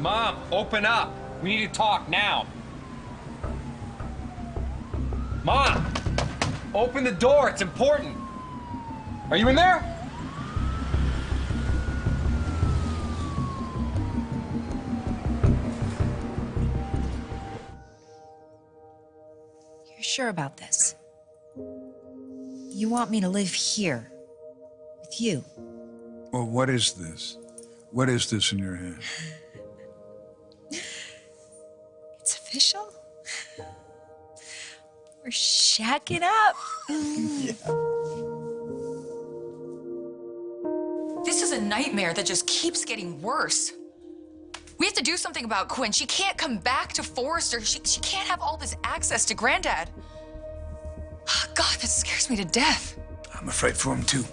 Mom, open up. We need to talk now. Mom, open the door. It's important. Are you in there? You're sure about this? You want me to live here with you? Well, what is this? What is this in your hand? It's official? We're shacking up. Yeah. This is a nightmare that just keeps getting worse. We have to do something about Quinn. She can't come back to Forrester. She can't have all this access to Granddad. Oh, God, that scares me to death. I'm afraid for him, too.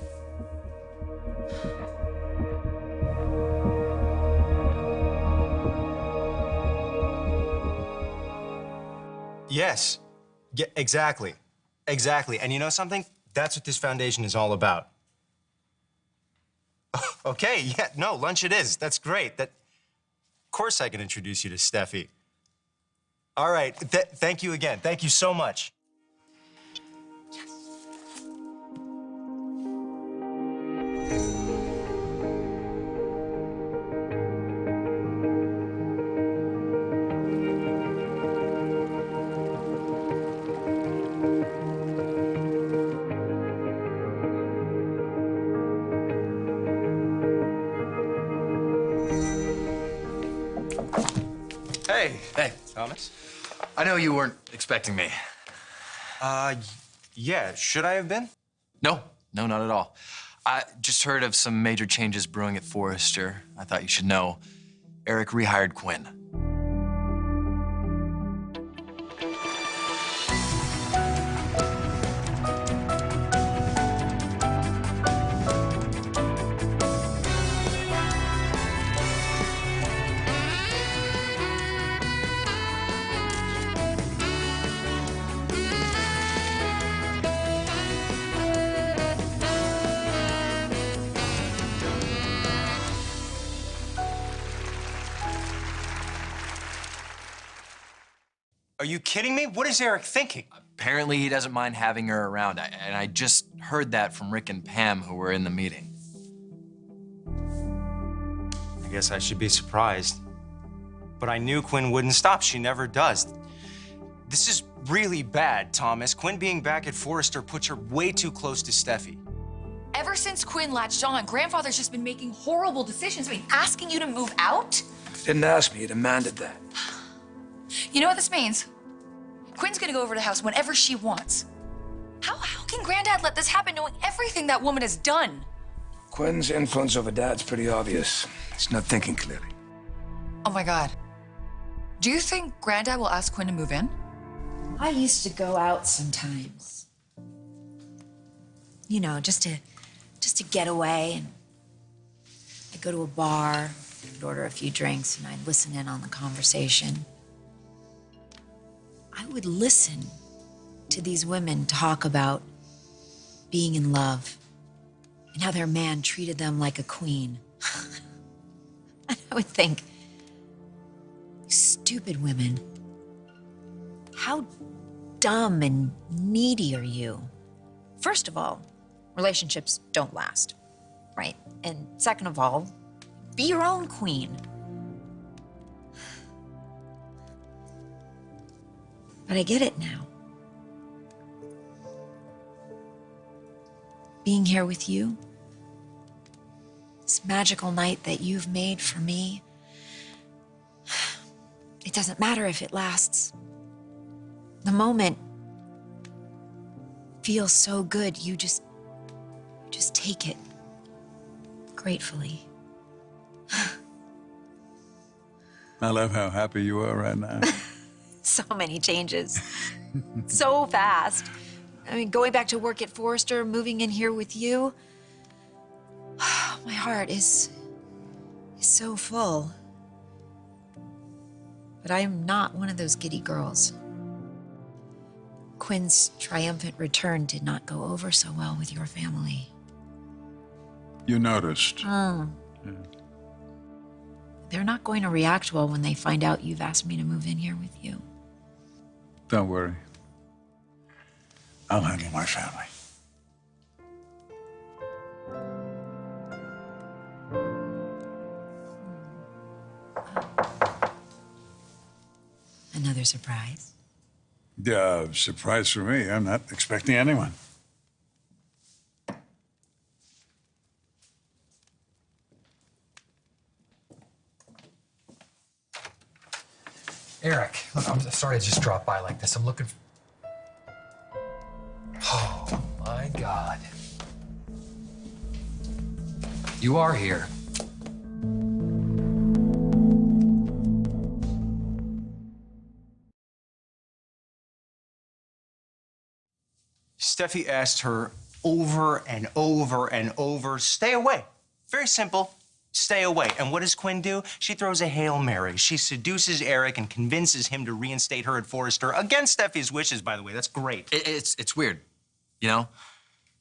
Yes. Yeah, exactly. Exactly. And you know something? That's what this foundation is all about. Okay, yeah, no, lunch it is. That's great. Of course I can introduce you to Steffi. All right, thank you again. Thank you so much. Hey, Thomas? I know you weren't expecting me. Yeah, should I have been? No, not at all. I just heard of some major changes brewing at Forrester. I thought you should know. Eric rehired Quinn. Are you kidding me? What is Eric thinking? Apparently he doesn't mind having her around, and I just heard that from Rick and Pam, who were in the meeting. I guess I should be surprised. But I knew Quinn wouldn't stop. She never does. This is really bad, Thomas. Quinn being back at Forrester puts her way too close to Steffi. Ever since Quinn latched on, Grandfather's just been making horrible decisions. I mean, asking you to move out? Didn't ask me, you demanded that. You know what this means? Quinn's gonna go over to the house whenever she wants. How can Granddad let this happen knowing everything that woman has done? Quinn's influence over Dad's pretty obvious. He's not thinking clearly. Oh my God. Do you think Granddad will ask Quinn to move in? I used to go out sometimes. You know, just to get away. And I'd go to a bar, I'd order a few drinks, and I'd listen in on the conversation. I would listen to these women talk about being in love and how their man treated them like a queen. And I would think, you stupid women, how dumb and needy are you? First of all, relationships don't last, right? And second of all, be your own queen. But I get it now. Being here with you, this magical night that you've made for me, it doesn't matter if it lasts. The moment feels so good, you just take it gratefully. I love how happy you are right now. So many changes, so fast. I mean, going back to work at Forrester, moving in here with you, my heart is so full. But I'm not one of those giddy girls. Quinn's triumphant return did not go over so well with your family. You noticed. The they're not going to react well when they find out you've asked me to move in here with you. Don't worry. I'll handle my family. Another surprise? Yeah, surprise for me. I'm not expecting anyone. Eric, look, I'm sorry to just drop by like this. I'm looking for... Oh, my God. You are here. Steffi asked her over and over and over, stay away. Very simple. Stay away. And what does Quinn do? She throws a Hail Mary. She seduces Eric and convinces him to reinstate her at Forrester against Steffi's wishes, by the way. That's great. It's weird, you know?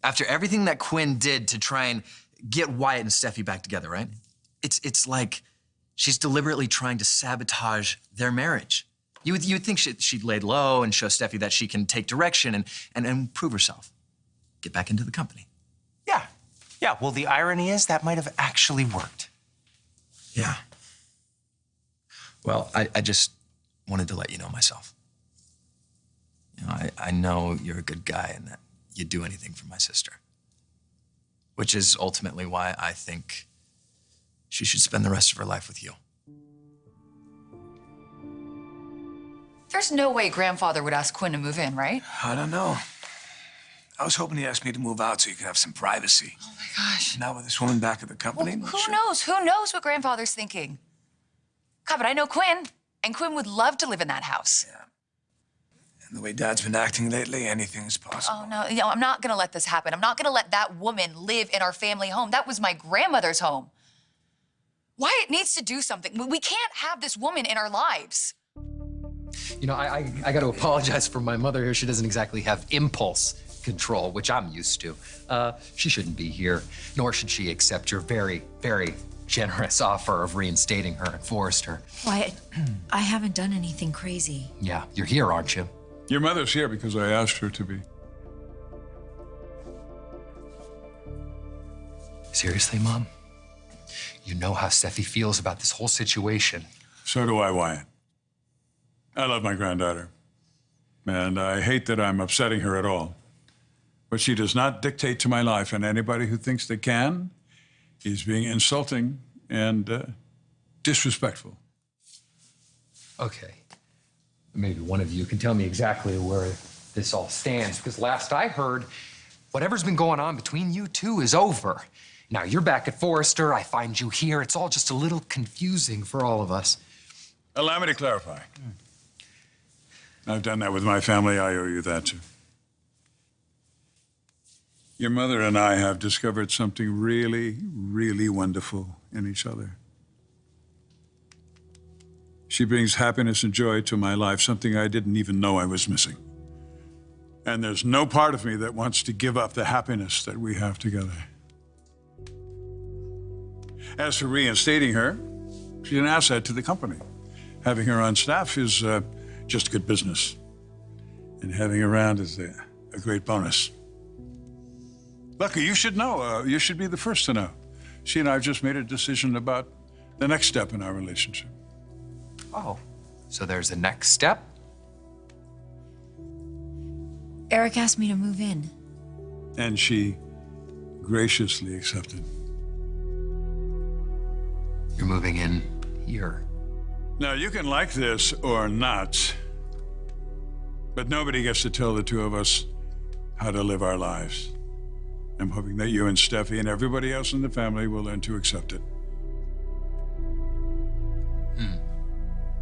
After everything that Quinn did to try and get Wyatt and Steffi back together, right? It's like she's deliberately trying to sabotage their marriage. You would think she'd laid low and show Steffi that she can take direction and prove herself. Get back into the company. Yeah. Yeah, well, the irony is that might have actually worked. Yeah. Well, I just wanted to let you know myself. You know, I know you're a good guy and that you'd do anything for my sister. Which is ultimately why I think she should spend the rest of her life with you. There's no way Grandfather would ask Quinn to move in, right? I don't know. I was hoping he asked me to move out so you could have some privacy. Oh, my gosh. Now with this woman back at the company, Well, who knows? Who knows what Grandfather's thinking? God, but I know Quinn, and Quinn would love to live in that house. Yeah. And the way Dad's been acting lately, anything's possible. Oh, no, I'm not gonna let this happen. I'm not gonna let that woman live in our family home. That was my grandmother's home. Wyatt needs to do something. We can't have this woman in our lives. You know, I got to apologize for my mother here. She doesn't exactly have impulse control, which I'm used to. She shouldn't be here, nor should she accept your very, very generous offer of reinstating her at Forrester. Wyatt, I haven't done anything crazy. Yeah, you're here, aren't you? Your mother's here because I asked her to be. Seriously, Mom? You know how Steffi feels about this whole situation. So do I, Wyatt. I love my granddaughter, and I hate that I'm upsetting her at all. But she does not dictate to my life, and anybody who thinks they can is being insulting and disrespectful. Okay. Maybe one of you can tell me exactly where this all stands, because last I heard, whatever's been going on between you two is over. Now, you're back at Forrester, I find you here. It's all just a little confusing for all of us. Allow me to clarify. I've done that with my family. I owe you that, too. Your mother and I have discovered something really, really wonderful in each other. She brings happiness and joy to my life, something I didn't even know I was missing. And there's no part of me that wants to give up the happiness that we have together. As for reinstating her, she's an asset to the company. Having her on staff is just good business. And having her around is a great bonus. Lucky, you should know. You should be the first to know. She and I have just made a decision about the next step in our relationship. Oh, so there's a next step? Eric asked me to move in. And she graciously accepted. You're moving in here. Now, you can like this or not, but nobody gets to tell the two of us how to live our lives. I'm hoping that you and Steffi and everybody else in the family will learn to accept it.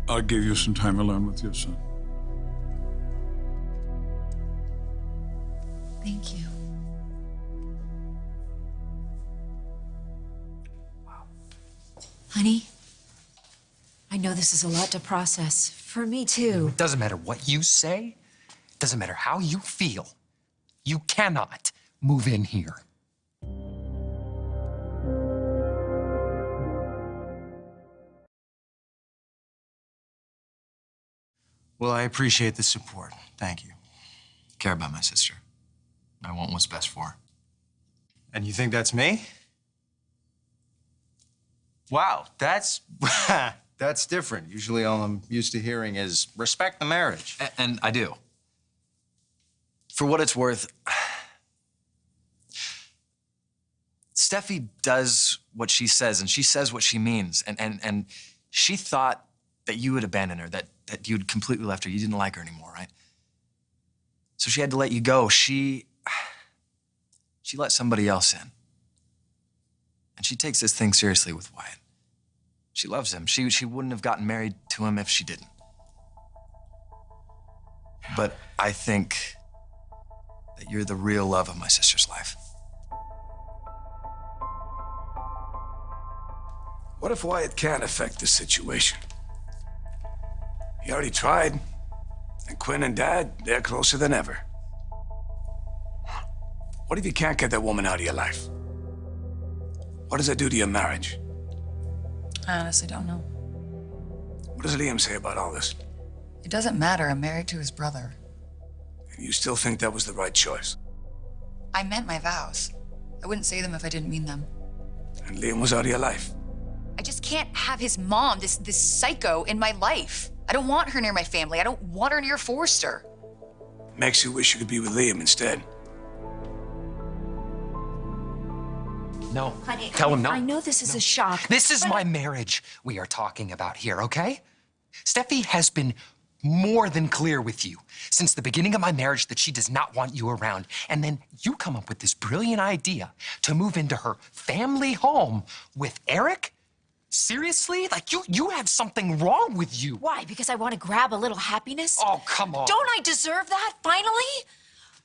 I'll give you some time alone with your son. Thank you. Honey, I know this is a lot to process. For me, too. It doesn't matter what you say. It doesn't matter how you feel. You cannot move in here. Well, I appreciate the support. Thank you. Care about my sister. I want what's best for her. And you think that's me? Wow, that's that's different. Usually all I'm used to hearing is respect the marriage. And I do. For what it's worth, Steffi does what she says, and she says what she means. And she thought that you would abandon her, that you'd completely left her. You didn't like her anymore, right? So she had to let you go. She let somebody else in. And she takes this thing seriously with Wyatt. She loves him. She wouldn't have gotten married to him if she didn't. But I think that you're the real love of my sister's life. What if Wyatt can't affect the situation? He already tried. And Quinn and Dad, they're closer than ever. What if you can't get that woman out of your life? What does that do to your marriage? I honestly don't know. What does Liam say about all this? It doesn't matter. I'm married to his brother. And you still think that was the right choice? I meant my vows. I wouldn't say them if I didn't mean them. And Liam was out of your life? I just can't have his mom, this psycho, in my life. I don't want her near my family. I don't want her near Forrester. Makes you wish you could be with Liam instead. No. Honey, Tell him no. I know this is a shock. This is my marriage we are talking about here, okay? Steffi has been more than clear with you since the beginning of my marriage that she does not want you around. And then you come up with this brilliant idea to move into her family home with Eric? Seriously? Like, you have something wrong with you. Why? Because I want to grab a little happiness? Oh, come on. Don't I deserve that, finally?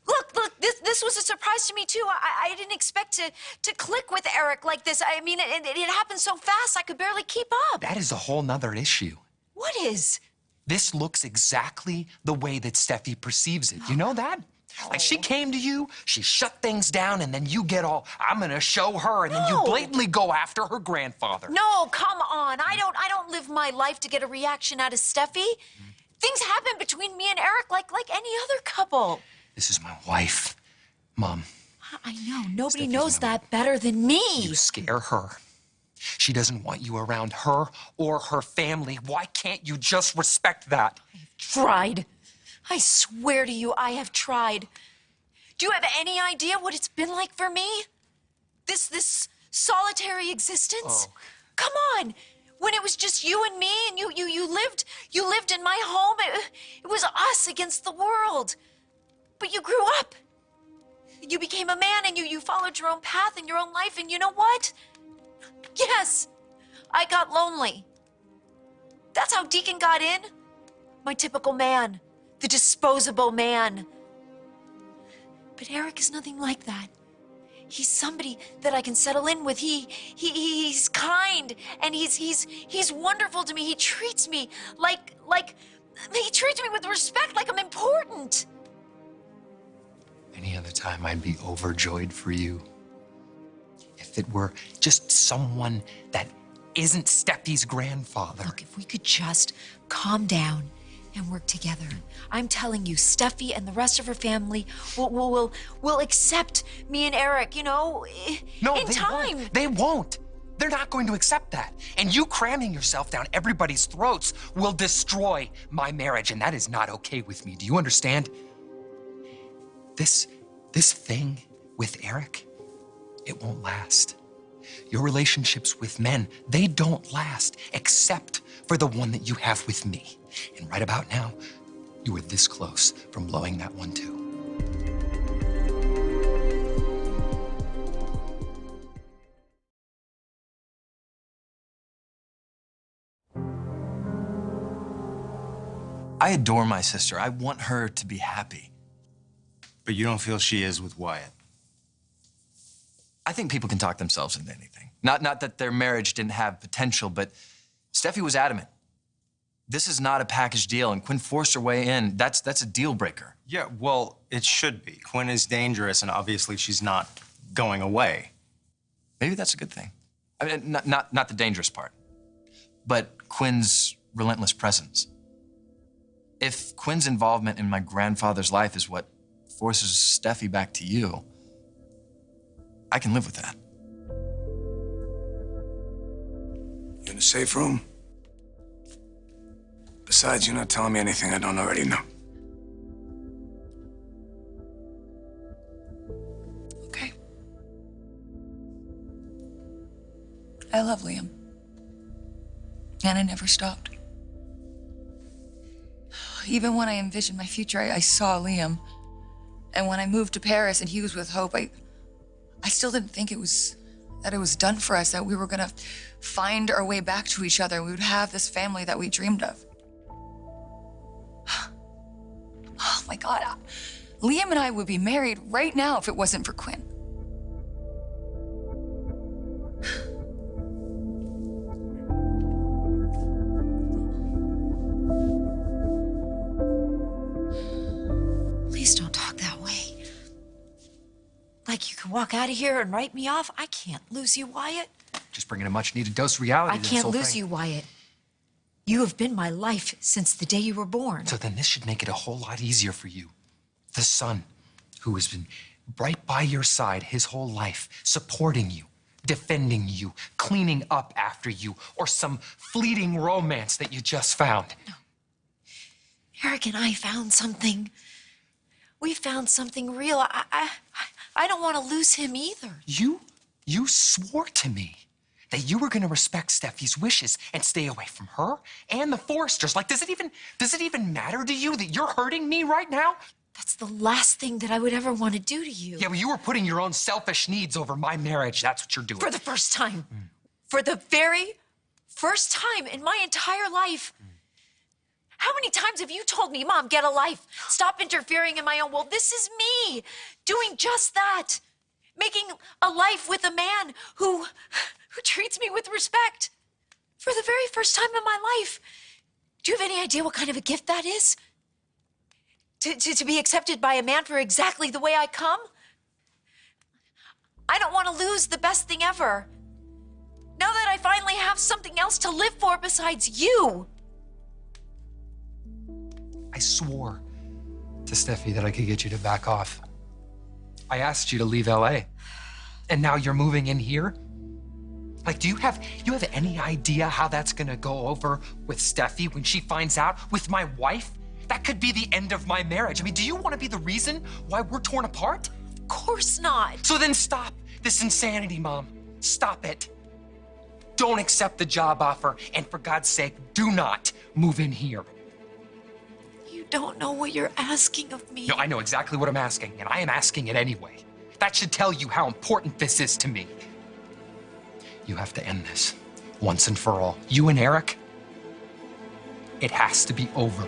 Look, this was a surprise to me, too. I didn't expect to click with Eric like this. I mean, it happened so fast, I could barely keep up. That is a whole nother issue. What is? This looks exactly the way that Steffi perceives it. You know that? Like, she came to you, she shut things down, and then you get all, I'm gonna show her, and then you blatantly go after her grandfather. No, come on. I don't live my life to get a reaction out of Steffi. Things happen between me and Eric like any other couple. This is my wife, Mom. I know. Nobody Steffi's knows my that better than me. You scare her. She doesn't want you around her or her family. Why can't you just respect that? I've tried. I swear to you, I have tried. Do you have any idea what it's been like for me? This solitary existence? Oh. Come on. When it was just you and me and you lived in my home, it was us against the world. But you grew up. You became a man and you followed your own path in your own life, and you know what? Yes, I got lonely. That's how Deacon got in. My typical man. The disposable man. But Eric is nothing like that. He's somebody that I can settle in with. He's kind, and he's wonderful to me. He treats me like he treats me with respect, like I'm important. Any other time, I'd be overjoyed for you. If it were just someone that isn't Steffi's grandfather. Look, if we could just calm down and work together. I'm telling you, Steffi and the rest of her family will accept me and Eric, you know, No, in they time. won't. They won't. They're not going to accept that. And you cramming yourself down everybody's throats will destroy my marriage, and that is not okay with me. Do you understand? This thing with Eric, it won't last. Your relationships with men, they don't last, except for the one that you have with me. And right about now, you were this close from blowing that one too. I adore my sister. I want her to be happy. But you don't feel she is with Wyatt? I think people can talk themselves into anything. Not that their marriage didn't have potential, but Steffi was adamant. This is not a package deal, and Quinn forced her way in. That's a deal breaker. Yeah, well, it should be. Quinn is dangerous, and obviously she's not going away. Maybe that's a good thing. I mean, not the dangerous part, but Quinn's relentless presence. If Quinn's involvement in my grandfather's life is what forces Steffi back to you, I can live with that. You in a safe room? Besides, you're not telling me anything I don't already know. Okay. I love Liam. And I never stopped. Even when I envisioned my future, I saw Liam. And when I moved to Paris and he was with Hope, I still didn't think it was done for us, that we were gonna find our way back to each other. We would have this family that we dreamed of. Oh my God. Liam and I would be married right now if it wasn't for Quinn. Please don't talk that way. Like you can walk out of here and write me off. I can't lose you, Wyatt. Just bringing a much-needed dose of reality I to this can't whole lose thing. you, Wyatt. You have been my life since the day you were born. So then this should make it a whole lot easier for you. The son who has been right by your side his whole life, supporting you, defending you, cleaning up after you, or some fleeting romance that you just found. No. Eric and I found something. We found something real. I don't want to lose him either. You swore to me that you were going to respect Steffi's wishes and stay away from her and the Forresters. Like, does it even matter to you that you're hurting me right now? That's the last thing that I would ever want to do to you. Yeah, but you were putting your own selfish needs over my marriage. That's what you're doing. For the first time. For the very first time in my entire life. How many times have you told me, Mom, get a life. Stop interfering in my own world. This is me doing just that. Making a life with a man who treats me with respect. For the very first time in my life. Do you have any idea what kind of a gift that is? To be accepted by a man for exactly the way I come? I don't want to lose the best thing ever. Now that I finally have something else to live for besides you. I swore to Steffi that I could get you to back off. I asked you to leave LA. And now you're moving in here? Like, do you have any idea how that's gonna go over with Steffi when she finds out, with my wife? That could be the end of my marriage. I mean, do you want to be the reason why we're torn apart? Of course not. So then stop this insanity, Mom. Stop it. Don't accept the job offer, and for God's sake, do not move in here. You don't know what you're asking of me. No, I know exactly what I'm asking, and I am asking it anyway. That should tell you how important this is to me. You have to end this once and for all. You and Eric, it has to be over.